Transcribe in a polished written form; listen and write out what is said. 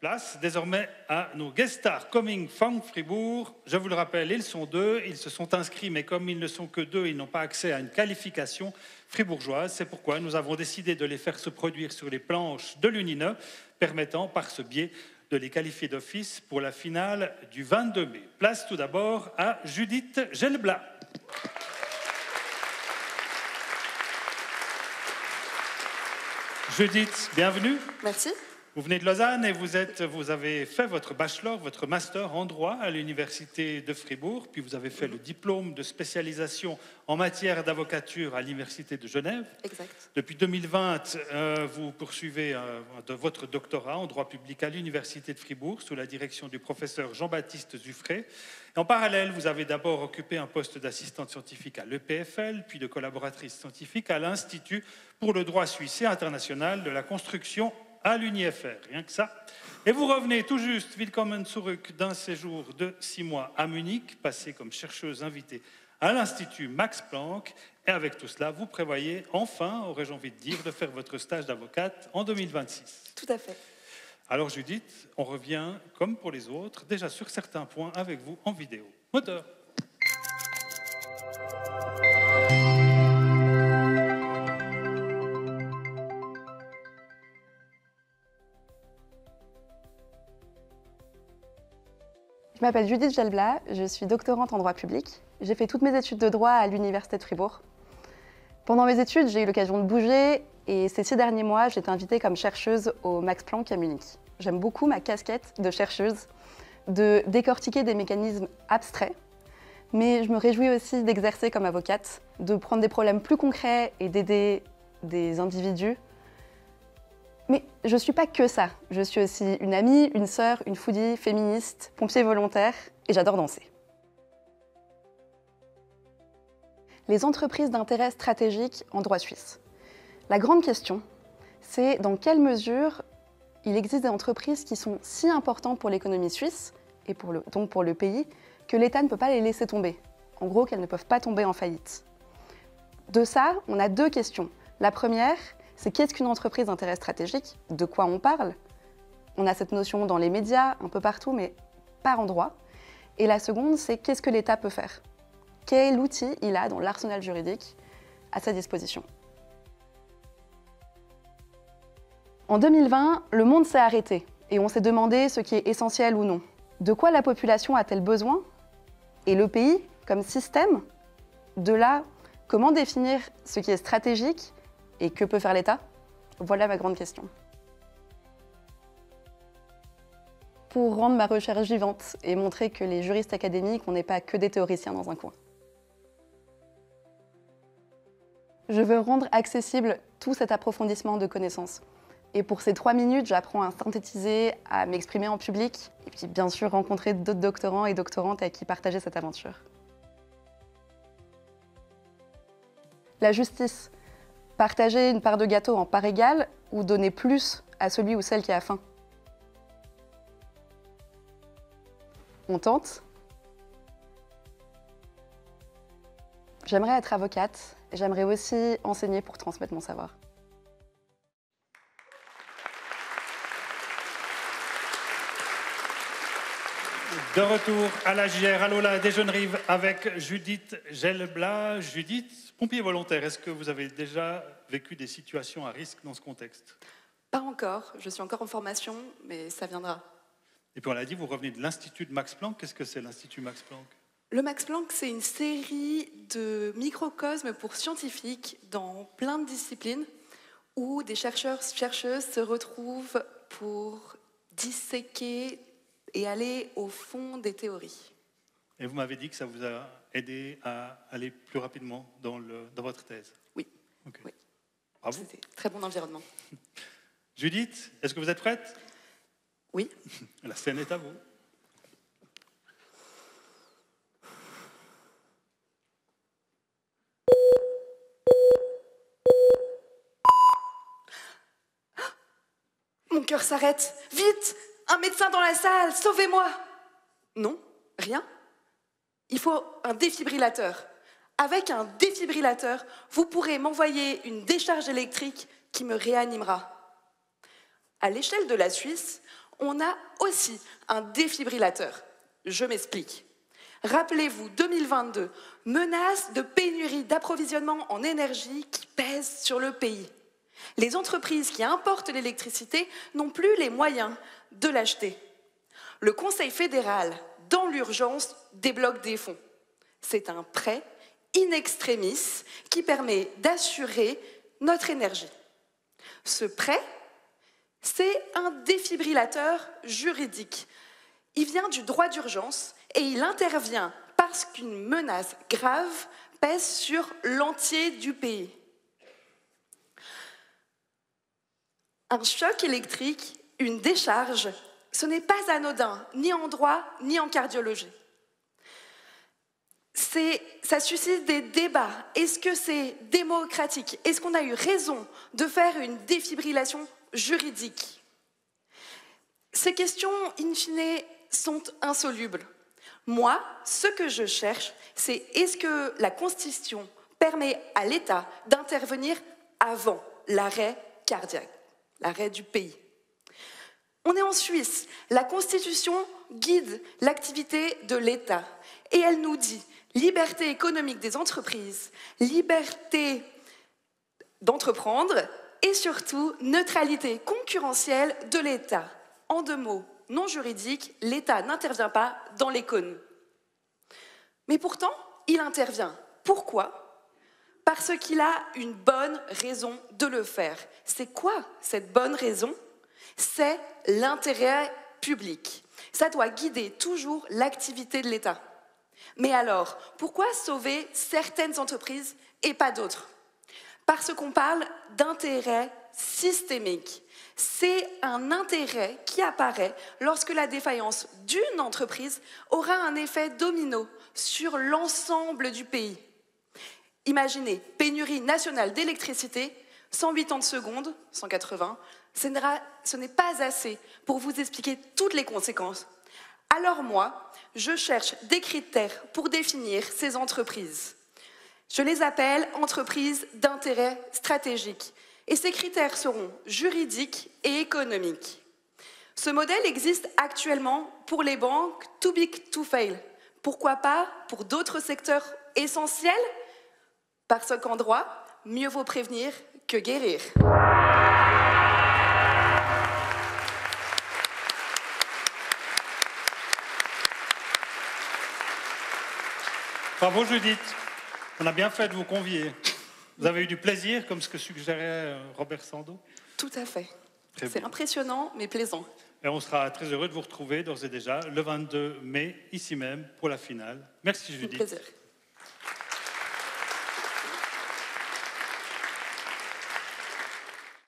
Place désormais à nos guest stars coming from Fribourg. Je vous le rappelle, ils sont deux, ils se sont inscrits, mais comme ils ne sont que deux, ils n'ont pas accès à une qualification fribourgeoise. C'est pourquoi nous avons décidé de les faire se produire sur les planches de l'UNINE, permettant par ce biais de les qualifier d'office pour la finale du 22 mai. Place tout d'abord à Judith Gelblat. Judith, bienvenue. Merci. Vous venez de Lausanne et vous avez fait votre bachelor, votre master en droit à l'Université de Fribourg, puis vous avez fait le diplôme de spécialisation en matière d'avocature à l'Université de Genève. Exact. Depuis 2020, vous poursuivez votre doctorat en droit public à l'Université de Fribourg sous la direction du professeur Jean-Baptiste Zuffré. Et en parallèle, vous avez d'abord occupé un poste d'assistante scientifique à l'EPFL, puis de collaboratrice scientifique à l'Institut pour le droit suisse et international de la construction à l'UNIFR, rien que ça. Et vous revenez tout juste, willkommen zurück, d'un séjour de 6 mois à Munich, passé comme chercheuse invitée à l'Institut Max Planck. Et avec tout cela, vous prévoyez enfin, aurais-je envie de dire, de faire votre stage d'avocate en 2026. Tout à fait. Alors Judith, on revient, comme pour les autres, déjà sur certains points avec vous en vidéo. Moteur. Je m'appelle Judith Gelblat, je suis doctorante en droit public. J'ai fait toutes mes études de droit à l'Université de Fribourg. Pendant mes études, j'ai eu l'occasion de bouger et ces 6 derniers mois, j'ai été invitée comme chercheuse au Max Planck à Munich. J'aime beaucoup ma casquette de chercheuse, de décortiquer des mécanismes abstraits, mais je me réjouis aussi d'exercer comme avocate, de prendre des problèmes plus concrets et d'aider des individus. Mais je ne suis pas que ça. Je suis aussi une amie, une sœur, une foodie, féministe, pompier volontaire et j'adore danser. Les entreprises d'intérêt stratégique en droit suisse. La grande question, c'est dans quelle mesure il existe des entreprises qui sont si importantes pour l'économie suisse et donc pour le pays que l'État ne peut pas les laisser tomber. En gros, qu'elles ne peuvent pas tomber en faillite. De ça, on a 2 questions. La première, c'est qu'est-ce qu'une entreprise d'intérêt stratégique? De quoi on parle? On a cette notion dans les médias, un peu partout, mais pas en droit. Et la seconde, c'est qu'est-ce que l'État peut faire? Quel outil il a dans l'arsenal juridique à sa disposition? En 2020, le monde s'est arrêté et on s'est demandé ce qui est essentiel ou non. De quoi la population a-t-elle besoin? Et le pays, comme système? De là, comment définir ce qui est stratégique? Et que peut faire l'État? Voilà ma grande question. Pour rendre ma recherche vivante et montrer que les juristes académiques, on n'est pas que des théoriciens dans un coin. Je veux rendre accessible tout cet approfondissement de connaissances. Et pour ces 3 minutes, j'apprends à synthétiser, à m'exprimer en public, et puis bien sûr rencontrer d'autres doctorants et doctorantes avec qui partager cette aventure. La justice. Partager une part de gâteau en part égale ou donner plus à celui ou celle qui a faim? On tente. J'aimerais être avocate et j'aimerais aussi enseigner pour transmettre mon savoir. De retour à la JR, à l'Ola des Jeunes Rives avec Judith Gelblat. Judith, pompier volontaire, est-ce que vous avez déjà vécu des situations à risque dans ce contexte? Pas encore, je suis encore en formation, mais ça viendra. Et puis on l'a dit, vous revenez de l'Institut de Max Planck. Qu'est-ce que c'est l'Institut Max Planck? Le Max Planck, c'est une série de microcosmes pour scientifiques dans plein de disciplines où des chercheurs-chercheuses se retrouvent pour disséquer et aller au fond des théories. Et vous m'avez dit que ça vous a aidé à aller plus rapidement dans votre thèse. Oui. Okay. Oui. Bravo. C'était un très bon environnement. Judith, est-ce que vous êtes prête? Oui. La scène est à vous. Mon cœur s'arrête. Vite! Un médecin dans la salle, sauvez-moi! Non, rien. Il faut un défibrillateur. Avec un défibrillateur, vous pourrez m'envoyer une décharge électrique qui me réanimera. À l'échelle de la Suisse, on a aussi un défibrillateur. Je m'explique. Rappelez-vous, 2022, menace de pénurie d'approvisionnement en énergie qui pèse sur le pays. Les entreprises qui importent l'électricité n'ont plus les moyens de l'acheter. Le Conseil fédéral, dans l'urgence, débloque des fonds. C'est un prêt in extremis qui permet d'assurer notre énergie. Ce prêt, c'est un défibrillateur juridique. Il vient du droit d'urgence et il intervient parce qu'une menace grave pèse sur l'entier du pays. Un choc électrique, une décharge, ce n'est pas anodin, ni en droit, ni en cardiologie. Ça suscite des débats. Est-ce que c'est démocratique? Est-ce qu'on a eu raison de faire une défibrillation juridique? Ces questions, in fine, sont insolubles. Moi, ce que je cherche, c'est est-ce que la Constitution permet à l'État d'intervenir avant l'arrêt cardiaque, l'arrêt du pays? On est en Suisse. La Constitution guide l'activité de l'État et elle nous dit liberté économique des entreprises, liberté d'entreprendre et surtout neutralité concurrentielle de l'État. En deux mots, non juridique, l'État n'intervient pas dans l'économie. Mais pourtant, il intervient. Pourquoi? Parce qu'il a une bonne raison de le faire. C'est quoi cette bonne raison? C'est l'intérêt public. Ça doit guider toujours l'activité de l'État. Mais alors, pourquoi sauver certaines entreprises et pas d'autres? Parce qu'on parle d'intérêt systémique. C'est un intérêt qui apparaît lorsque la défaillance d'une entreprise aura un effet domino sur l'ensemble du pays. Imaginez, pénurie nationale d'électricité, 180 secondes, 180, ce n'est pas assez pour vous expliquer toutes les conséquences. Alors moi, je cherche des critères pour définir ces entreprises. Je les appelle entreprises d'intérêt stratégique. Et ces critères seront juridiques et économiques. Ce modèle existe actuellement pour les banques too big to fail. Pourquoi pas pour d'autres secteurs essentiels? Parce qu'en droit, mieux vaut prévenir que guérir. Bravo Judith, on a bien fait de vous convier. Vous avez eu du plaisir, comme ce que suggérait Robert Sando? Tout à fait. Très C'est bon. impressionnant, mais plaisant. Et on sera très heureux de vous retrouver d'ores et déjà le 22 mai, ici même, pour la finale. Merci Un Judith. plaisir.